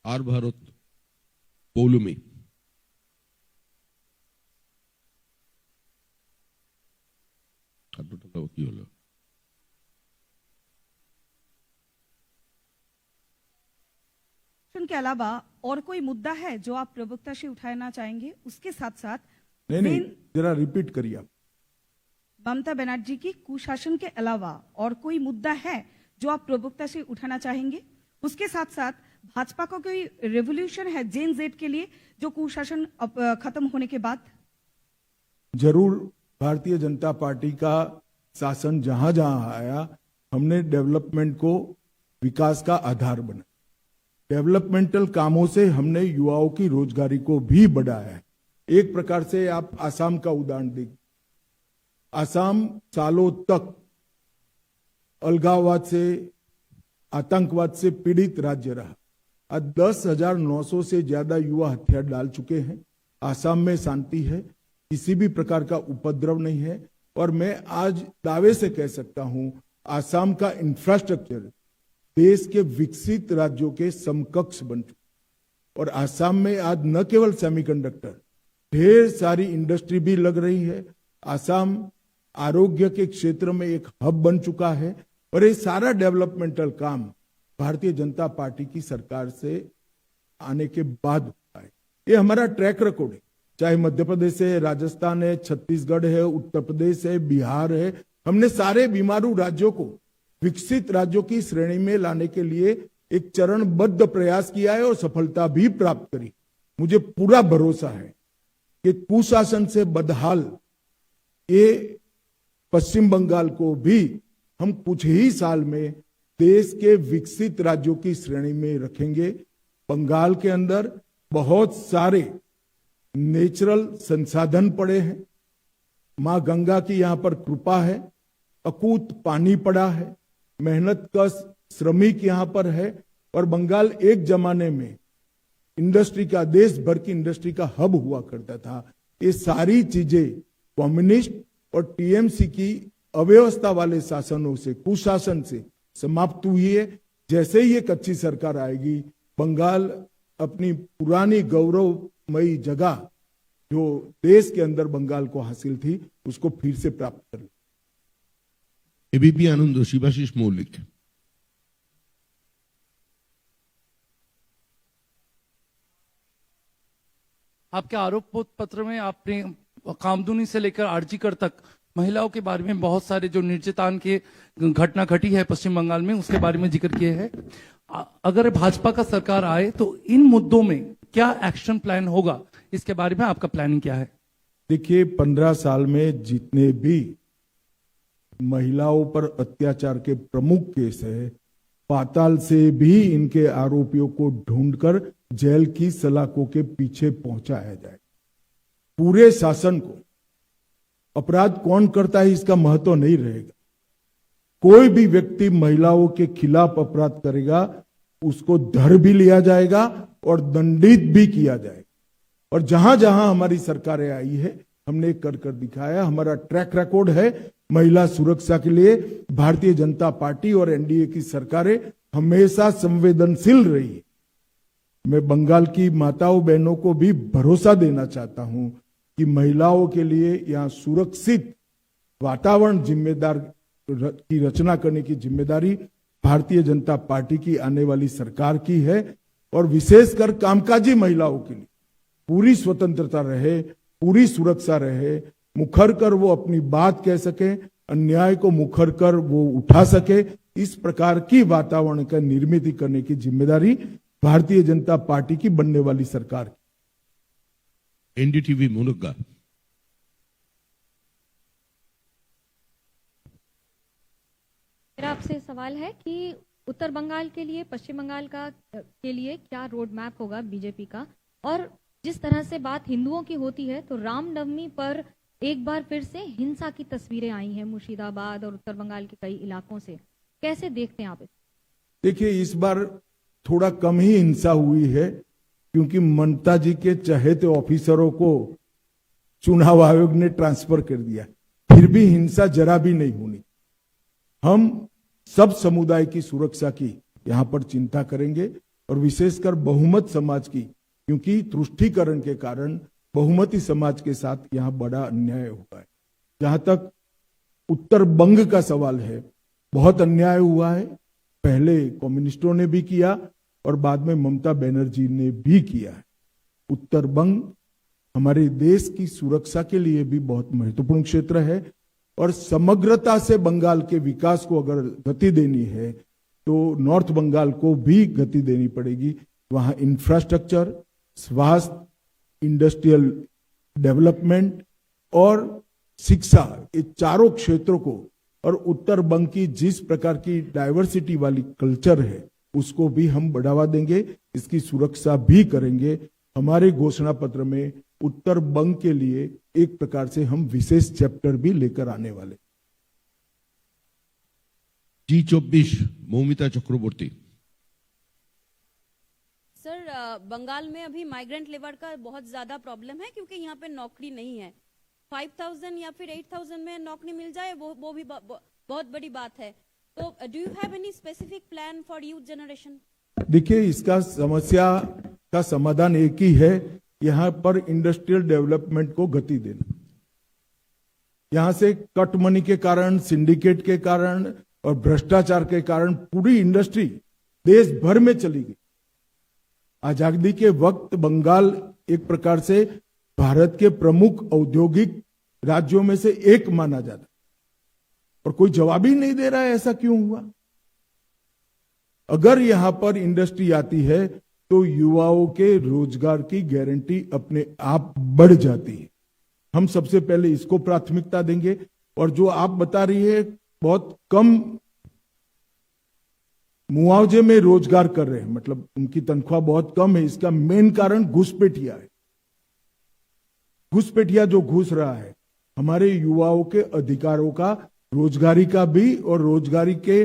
আর ভারত পৌলমী খাদ্যটা কি হলো? के अलावा और कोई मुद्दा है जो आप प्रवक्ता से उठाना चाहेंगे? उसके साथ साथ नहीं, जरा रिपीट करिए आप। ममता बनर्जी की कुशासन के अलावा और कोई मुद्दा है जो आप प्रवक्ता से उठाना चाहेंगे? उसके साथ साथ भाजपा का कोई रेवोल्यूशन है जेन जेड के लिए जो कुशासन खत्म होने के बाद? जरूर भारतीय जनता पार्टी का शासन जहां जहां आया, हमने डेवलपमेंट को विकास का आधार बना। डेवलपमेंटल कामों से हमने युवाओं की रोजगारी को भी बढ़ाया है। एक प्रकार से आप आसाम का उदाहरण देखिए। आसाम सालों तक अलगाववाद से, आतंकवाद से पीड़ित राज्य रहा। आज 10,900 से ज्यादा युवा हथियार डाल चुके हैं। आसाम में शांति है, किसी भी प्रकार का उपद्रव नहीं है और मैं आज दावे से कह सकता हूं आसाम का इंफ्रास्ट्रक्चर देश के विकसित राज्यों के समकक्ष बन चुका और आसाम में आज न केवल सेमीकंडक्टर, ढेर सारी इंडस्ट्री भी लग रही है। आसाम आरोग्य के क्षेत्र में एक हब बन चुका है और ये सारा डेवलपमेंटल काम भारतीय जनता पार्टी की सरकार से आने के बाद हुआ है। ये हमारा ट्रैक रिकॉर्ड है, चाहे मध्य प्रदेश है, राजस्थान है, छत्तीसगढ़ है, उत्तर प्रदेश है, बिहार है। हमने सारे बीमारू राज्यों को विकसित राज्यों की श्रेणी में लाने के लिए एक चरणबद्ध प्रयास किया है और सफलता भी प्राप्त करी। मुझे पूरा भरोसा है कि कुशासन से बदहाल ये पश्चिम बंगाल को भी हम कुछ ही साल में देश के विकसित राज्यों की श्रेणी में रखेंगे। बंगाल के अंदर बहुत सारे नेचुरल संसाधन पड़े हैं, मां गंगा की यहां पर कृपा है, अकूत पानी पड़ा है, मेहनत का श्रमिक यहां पर है और बंगाल एक जमाने में इंडस्ट्री का, देश भर की इंडस्ट्री का हब हुआ करता था। ये सारी चीजें कम्युनिस्ट और टीएमसी की अव्यवस्था वाले शासनों से, कुशासन से समाप्त हुई है। जैसे ही एक अच्छी सरकार आएगी, बंगाल अपनी पुरानी गौरवमयी जगह जो देश के अंदर बंगाल को हासिल थी उसको फिर से प्राप्त कर। एबीपी आनंद, शिवाशीष मौलिक। आपके आरोप पत्र में आपने कामदुनी से लेकर आरजीकर तक महिलाओं के बारे में बहुत सारे जो निर्यातन के घटना घटी है पश्चिम बंगाल में, उसके बारे में जिक्र किए हैं। अगर भाजपा का सरकार आए तो इन मुद्दों में क्या एक्शन प्लान होगा, इसके बारे में आपका प्लानिंग क्या है? देखिए, 15 साल में जितने भी महिलाओं पर अत्याचार के प्रमुख केस है, पाताल से भी इनके आरोपियों को ढूंढकर जेल की सलाखों के पीछे पहुंचाया जाए। पूरे शासन को अपराध कौन करता है इसका महत्व नहीं रहेगा। कोई भी व्यक्ति महिलाओं के खिलाफ अपराध करेगा उसको धर भी लिया जाएगा और दंडित भी किया जाएगा। और जहां जहां हमारी सरकारें आई है हमने कर कर दिखाया। हमारा ट्रैक रिकॉर्ड है महिला सुरक्षा के लिए। भारतीय जनता पार्टी और एनडीए की सरकारें हमेशा संवेदनशील रही है। मैं बंगाल की माताओं बहनों को भी भरोसा देना चाहता हूं कि महिलाओं के लिए यहां सुरक्षित वातावरण जिम्मेदार की रचना करने की जिम्मेदारी भारतीय जनता पार्टी की आने वाली सरकार की है। और विशेषकर कामकाजी महिलाओं के लिए पूरी स्वतंत्रता रहे, पूरी सुरक्षा रहे, मुखर कर वो अपनी बात कह सके, अन्याय को मुखर कर वो उठा सके, इस प्रकार की वातावरण का निर्मित करने की जिम्मेदारी भारतीय जनता पार्टी की बनने वाली सरकार की। एनडीटीवी मुनुग्गा। मेरा आपसे सवाल है कि उत्तर बंगाल के लिए, पश्चिम बंगाल के लिए क्या रोड मैप होगा बीजेपी का, और जिस तरह से बात हिंदुओं की होती है तो रामनवमी पर एक बार फिर से हिंसा की तस्वीरें आई हैं मुर्शिदाबाद और उत्तर बंगाल के कई इलाकों से, कैसे देखते हैं आप इसे? देखिए, इस बार थोड़ा कम ही हिंसा हुई है क्योंकि ममता जी के चहेते ऑफिसरों को चुनाव आयोग ने ट्रांसफर कर दिया। फिर भी हिंसा जरा भी नहीं होनी। हम सब समुदाय की सुरक्षा की यहां पर चिंता करेंगे और विशेषकर बहुमत समाज की, क्योंकि तुष्टीकरण के कारण बहुमती समाज के साथ यहां बड़ा अन्याय हुआ है। जहां तक उत्तर बंग का सवाल है, बहुत अन्याय हुआ है। पहले कम्युनिस्टों ने भी किया और बाद में ममता बनर्जी ने भी किया है। उत्तर बंग हमारे देश की सुरक्षा के लिए भी बहुत महत्वपूर्ण क्षेत्र है और समग्रता से बंगाल के विकास को अगर गति देनी है तो नॉर्थ बंगाल को भी गति देनी पड़ेगी। वहां इंफ्रास्ट्रक्चर, स्वास्थ्य, इंडस्ट्रियल डेवलपमेंट और शिक्षा, ये चारों क्षेत्रों को, और उत्तर बंग की जिस प्रकार की डाइवर्सिटी वाली कल्चर है उसको भी हम बढ़ावा देंगे, इसकी सुरक्षा भी करेंगे। हमारे घोषणा पत्र में उत्तर बंग के लिए एक प्रकार से हम विशेष चैप्टर भी लेकर आने वाले। G24 मौमिता चक्रवर्ती। सर, बंगाल में अभी माइग्रेंट लेबर का बहुत ज्यादा प्रॉब्लम है क्योंकि यहाँ पे नौकरी नहीं है। 5,000 या फिर 8,000 में नौकरी मिल जाए वो भी बहुत बड़ी बात है। तो do you have any specific plan for youth generation? देखिए, इसका समस्या का समाधान एक ही है, यहां पर इंडस्ट्रियल डेवलपमेंट को गति देना। यहां से कट मनी के कारण, सिंडिकेट के कारण और भ्रष्टाचार के कारण पूरी इंडस्ट्री देश भर में चली गई। आजादी के वक्त बंगाल एक प्रकार से भारत के प्रमुख औद्योगिक राज्यों में से एक माना जाता और कोई जवाब ही नहीं दे रहा है, ऐसा क्यों हुआ? अगर यहां पर इंडस्ट्री आती है तो युवाओं के रोजगार की गारंटी अपने आप बढ़ जाती है। हम सबसे पहले इसको प्राथमिकता देंगे। और जो आप बता रही है बहुत कम मुआवजे में रोजगार कर रहे हैं, मतलब उनकी तनख्वाह बहुत कम है, इसका मेन कारण घुसपैठिया है। घुसपैठिया जो घुस रहा है हमारे युवाओं के अधिकारों का, रोजगारी का भी और रोजगारी के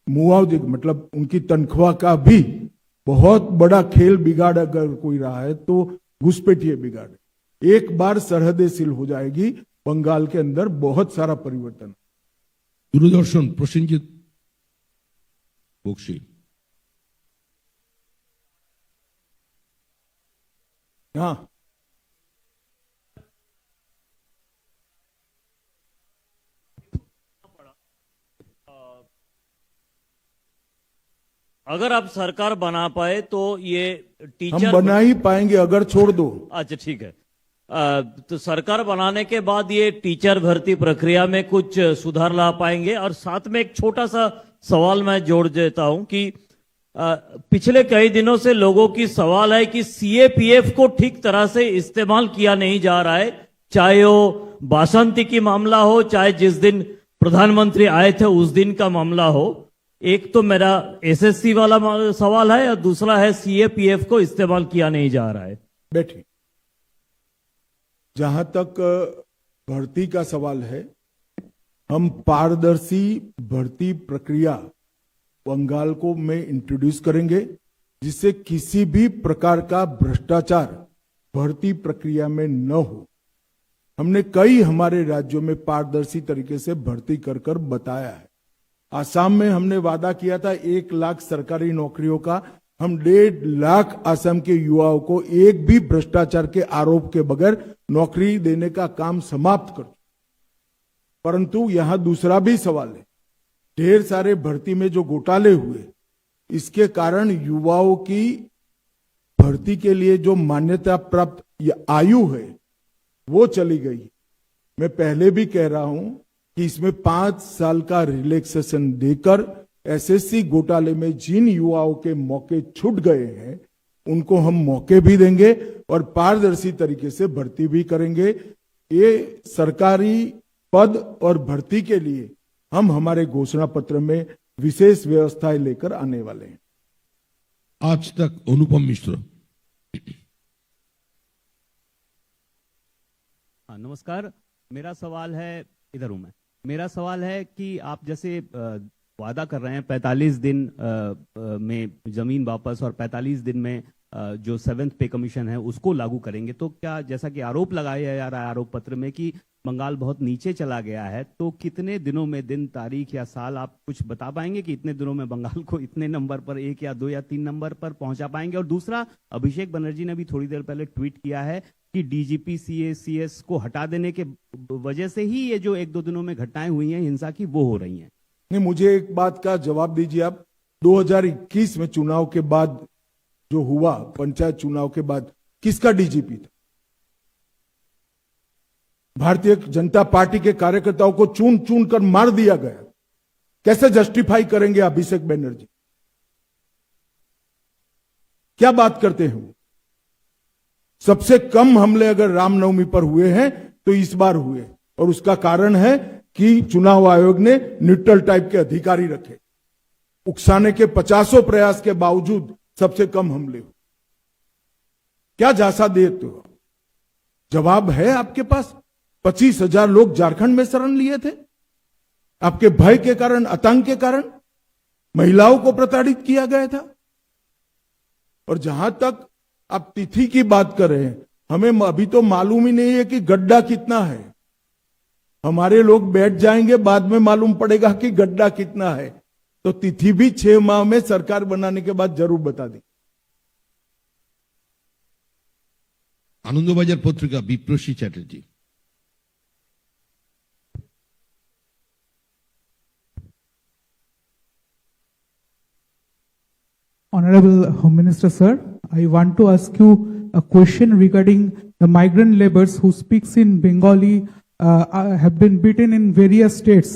मुआवजे मतलब उनकी तनख्वाह का भी बहुत बड़ा खेल बिगाड़ अगर कोई रहा है तो घुसपैठिए बिगाड़। एक बार सरहदें सील हो जाएगी, बंगाल के अंदर बहुत सारा परिवर्तन। दूरदर्शन प्रसेनजीत बख्शी। हाँ, अगर आप सरकार बना पाए तो ये टीचर हम बना ही पाएंगे अगर छोड़ दो। अच्छा, ठीक है। तो सरकार बनाने के बाद ये टीचर भर्ती प्रक्रिया में कुछ सुधार ला पाएंगे? और साथ में एक छोटा सा सवाल मैं जोड़ देता हूं कि पिछले कई दिनों से लोगों की सवाल है कि सीएपीएफ को ठीक तरह से इस्तेमाल किया नहीं जा रहा है, चाहे वो बासंती की मामला हो, चाहे जिस दिन प्रधानमंत्री आए थे उस दिन का मामला हो। एक तो मेरा एसएससी वाला सवाल है और दूसरा है सीएपीएफ को इस्तेमाल किया नहीं जा रहा है। बैठिए। जहां तक भर्ती का सवाल है, हम पारदर्शी भर्ती प्रक्रिया बंगाल को में इंट्रोड्यूस करेंगे जिससे किसी भी प्रकार का भ्रष्टाचार भर्ती प्रक्रिया में न हो। हमने कई हमारे राज्यों में पारदर्शी तरीके से भर्ती कर कर बताया है। आसाम में हमने वादा किया था 1 लाख सरकारी नौकरियों का, हम 1.5 लाख आसाम के युवाओं को एक भी भ्रष्टाचार के आरोप के बगैर नौकरी देने का काम समाप्त कर। परंतु यहां दूसरा भी सवाल है, ढेर सारे भर्ती में जो घोटाले हुए, इसके कारण युवाओं की भर्ती के लिए जो मान्यता प्राप्त आयु है वो चली गई। मैं पहले भी कह रहा हूं कि इसमें 5 साल का रिलैक्सेशन देकर एसएससी घोटाले में जिन युवाओं के मौके छूट गए हैं उनको हम मौके भी देंगे और पारदर्शी तरीके से भर्ती भी करेंगे। ये सरकारी पद और भर्ती के लिए हम हमारे घोषणा पत्र में विशेष व्यवस्थाएं लेकर आने वाले हैं। आज तक अनुपम मिश्र। हाँ, नमस्कार। मेरा सवाल है, इधर हूं मैं। मेरा सवाल है कि आप जैसे वादा कर रहे हैं 45 दिन में जमीन वापस और 45 दिन में जो 7th पे कमीशन है उसको लागू करेंगे, तो क्या, जैसा कि आरोप लगाया जा रहा है आरोप पत्र में कि बंगाल बहुत नीचे चला गया है, तो कितने दिनों में, दिन, तारीख या साल आप कुछ बता पाएंगे कि इतने दिनों में बंगाल को इतने नंबर पर, 1 या 2 या 3 नंबर पर पहुंचा पाएंगे? और दूसरा, अभिषेक बनर्जी ने भी थोड़ी देर पहले ट्वीट किया है कि डीजीपी सीएस को हटा देने के वजह से ही ये जो 1-2 दिनों में घटनाएं हुई हैं हिंसा की, वो हो रही हैं। नहीं, मुझे एक बात का जवाब दीजिए आप। 2021 में चुनाव के बाद जो हुआ, पंचायत चुनाव के बाद, किसका डीजीपी था? भारतीय जनता पार्टी के कार्यकर्ताओं को चुन चुन कर मार दिया गया। कैसे जस्टिफाई करेंगे अभिषेक बनर्जी? क्या बात करते हैं वो? सबसे कम हमले अगर रामनवमी पर हुए हैं तो इस बार हुए, और उसका कारण है कि चुनाव आयोग ने न्यूट्रल टाइप के अधिकारी रखे। उकसाने के 50 प्रयास के बावजूद सबसे कम हमले हुए। क्या झांसा देते हो? जवाब है आपके पास? 25,000 लोग झारखंड में शरण लिए थे आपके भय के कारण, आतंक के कारण। महिलाओं को प्रताड़ित किया गया था। और जहां तक आप तिथि की बात कर रहे हैं, हमें अभी तो मालूम ही नहीं है कि गड्ढा कितना है। हमारे लोग बैठ जाएंगे, बाद में मालूम पड़ेगा कि गड्ढा कितना है। तो तिथि भी 6 माह में सरकार बनाने के बाद जरूर बता दी। আনন্দবাজার পত্রিকা বিপ্রসী Chatterjee. Honorable Home Minister, sir, I want to ask you a question regarding the migrant laborers who speaks in Bengali have been beaten in various states.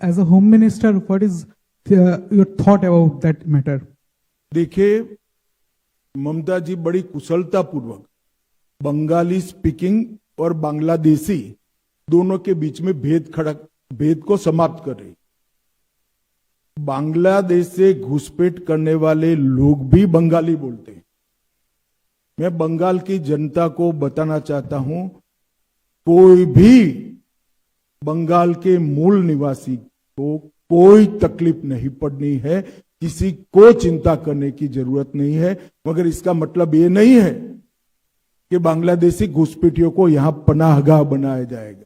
As a Home Minister, what is your thought about that matter? देखिए, ममता जी बड़ी कुशलता पूर्वक Bengali speaking और बांग्लादेशी दोनों के बीच में भेद को समाप्त कर रही। बांग्लादेश से घुसपैठ करने वाले लोग भी बंगाली बोलते हैं। मैं बंगाल की जनता को बताना चाहता हूं, कोई भी बंगाल के मूल निवासी को कोई तकलीफ नहीं पड़नी है, किसी को चिंता करने की जरूरत नहीं है। मगर इसका मतलब ये नहीं है कि बांग्लादेशी घुसपैठियों को यहां पनाहगाह बनाया जाएगा।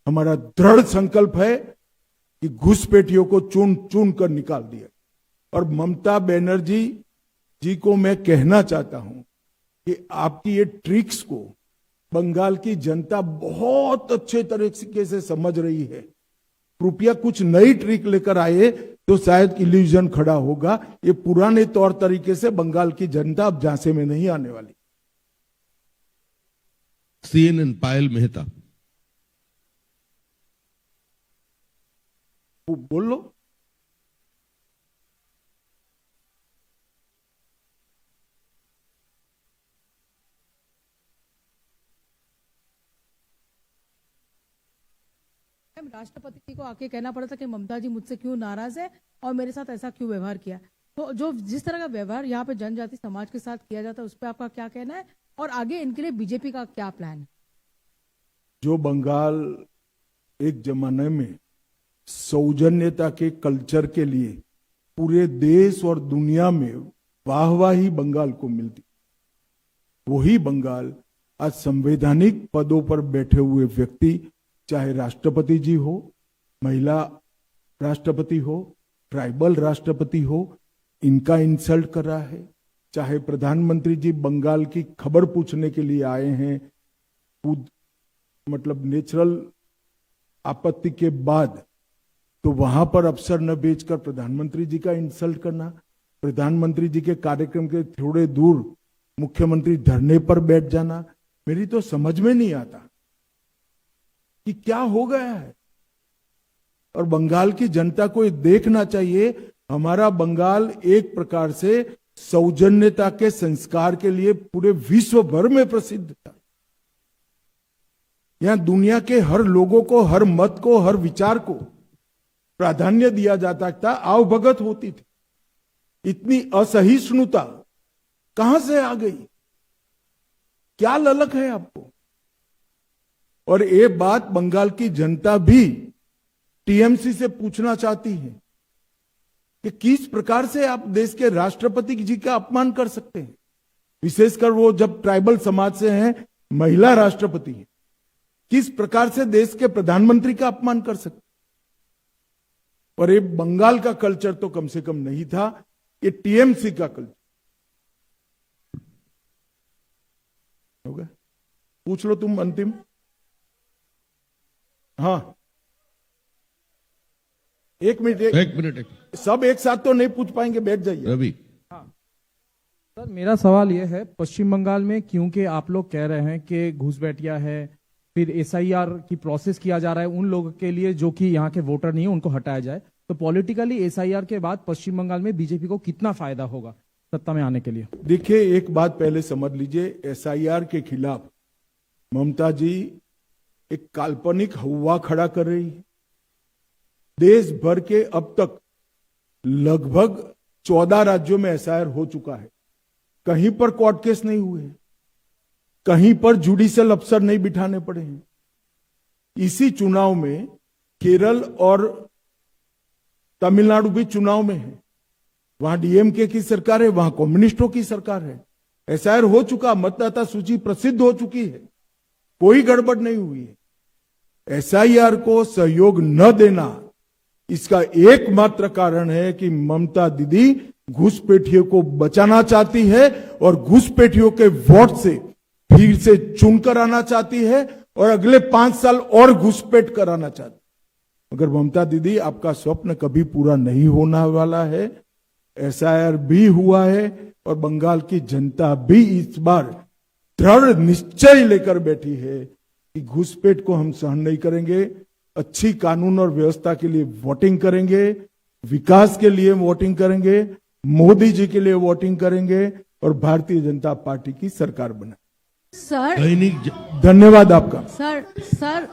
हमारा दृढ़ संकल्प है कि घुसपैठियों को चुन चुन कर निकाल दिया। और ममता बनर्जी जी को मैं कहना चाहता हूं कि आपकी ये ट्रिक्स को बंगाल की जनता बहुत अच्छे तरीके से समझ रही है। कृपया कुछ नई ट्रिक लेकर आए तो शायद इल्यूजन खड़ा होगा। ये पुराने तौर तरीके से बंगाल की जनता अब झांसे में नहीं आने वाली। CNN पायल मेहता। बोल लो। राष्ट्रपति जी को आके कहना पड़ा था कि ममता जी मुझसे क्यों नाराज है और मेरे साथ ऐसा क्यों व्यवहार किया। तो जो जिस तरह का व्यवहार यहाँ पे जनजाति समाज के साथ किया जाता है, उस पर आपका क्या कहना है और आगे इनके लिए बीजेपी का क्या प्लान है? जो बंगाल एक जमाने में सौजन्यता के कल्चर के लिए पूरे देश और दुनिया में वाहवाही बंगाल को मिलती, वही बंगाल आज संवैधानिक पदों पर बैठे हुए व्यक्ति, चाहे राष्ट्रपति जी हो, महिला राष्ट्रपति हो, ट्राइबल राष्ट्रपति हो, इनका इंसल्ट कर रहा है। चाहे प्रधानमंत्री जी बंगाल की खबर पूछने के लिए आए हैं, खुद मतलब नेचुरल आपत्ति के बाद, तो वहां पर अफसर न भेजकर प्रधानमंत्री जी का इंसल्ट करना, प्रधानमंत्री जी के कार्यक्रम के थोड़े दूर मुख्यमंत्री धरने पर बैठ जाना, मेरी तो समझ में नहीं आता कि क्या हो गया है। और बंगाल की जनता को ये देखना चाहिए, हमारा बंगाल एक प्रकार से सौजन्यता के संस्कार के लिए पूरे विश्व भर में प्रसिद्ध था। यहां दुनिया के हर लोगों को, हर मत को, हर विचार को प्राधान्य दिया जाता था, आवभगत होती थी। इतनी असहिष्णुता कहां से आ गई? क्या ललक है आपको? और ये बात बंगाल की जनता भी टीएमसी से पूछना चाहती है कि किस प्रकार से आप देश के राष्ट्रपति जी का अपमान कर सकते हैं, विशेषकर वो जब ट्राइबल समाज से हैं, महिला राष्ट्रपति है, किस प्रकार से देश के प्रधानमंत्री का अपमान कर सकते। और ये बंगाल का कल्चर तो कम से कम नहीं था, ये टीएमसी का कल्चर होगा। पूछ लो तुम अंतिम। हाँ, एक मिनट सब एक साथ तो नहीं पूछ पाएंगे, बैठ जाइए। रवि, सर मेरा सवाल यह है, पश्चिम बंगाल में क्योंकि आप लोग कह रहे हैं कि घुसपैठिया है, फिर एसआईआर की प्रोसेस किया जा रहा है उन लोगों के लिए जो कि यहाँ के वोटर नहीं है उनको हटाया जाए, तो पॉलिटिकली एसआईआर के बाद पश्चिम बंगाल में बीजेपी को कितना फायदा होगा सत्ता में आने के लिए? देखिए, एक बात पहले समझ लीजिए, एसआईआर के खिलाफ ममता जी एक काल्पनिक हवा खड़ा कर रही है। देश भर के अब तक लगभग 14 राज्यों में एसआईआर हो चुका है, कहीं पर कोर्ट केस नहीं हुए, कहीं पर जुडिशियल अफसर नहीं बिठाने पड़े हैं। इसी चुनाव में केरल और तमिलनाडु भी चुनाव में है, वहां डीएमके की सरकार है, वहां कम्युनिस्टों की सरकार है। एसआईआर हो चुका, मतदाता सूची प्रसिद्ध हो चुकी है, कोई गड़बड़ नहीं हुई है। एसआईआर को सहयोग न देना इसका एकमात्र कारण है कि ममता दीदी घुसपैठियों को बचाना चाहती है और घुसपैठियों के वोट से फिर से चुनकर आना चाहती है और अगले 5 साल और घुसपैठ कराना चाहती है। मगर ममता दीदी, आपका स्वप्न कभी पूरा नहीं होने वाला है। एसआईआर भी हुआ है और बंगाल की जनता भी इस बार दृढ़ निश्चय लेकर बैठी है कि घुसपैठ को हम सहन नहीं करेंगे। अच्छी कानून और व्यवस्था के लिए वोटिंग करेंगे, विकास के लिए वोटिंग करेंगे, मोदी जी के लिए वोटिंग करेंगे और भारतीय जनता पार्टी की सरकार बनाए। सर दैनिक धन्यवाद आपका। सर